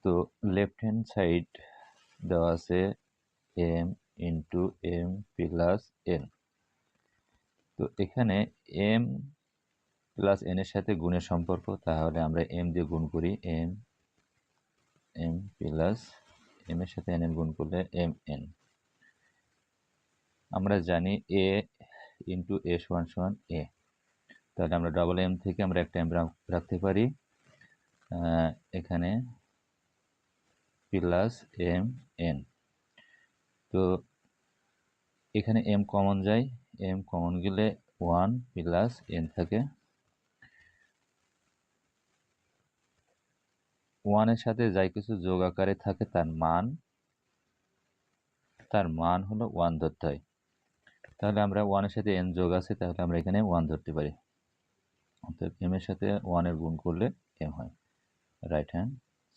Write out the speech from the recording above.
তো left hand side দেওয়া আছে M into M plus N. তো এখানে এম প্লাস এন এর সাথে গুণের সম্পর্ক, তাহলে আমরা এম দিয়ে গুণ করি, এম এম প্লাস এম এর সাথে এন এর গুণ করলে এম এন। আমরা জানি এ ইন্টু এ সমান সমান এ, তাহলে আমরা ডবল এম থেকে আমরা একটা এম রাখতে পারি এখানে প্লাস এম এন। তো এখানে এম কমন যায়, এম কমন গেলে 1 প্লাস এন থাকে। 1 এর সাথে যাই কিছু যোগ আকারে থাকে তার মান হলো 1 ধরতে হয়। তাহলে আমরা 1 এর সাথে এন যোগ আছে, তাহলে আমরা এখানে 1 ধরতে পারি। অর্থাৎ এম এর সাথে 1 এর গুণ করলে এম হয়, রাইট হ্যান্ড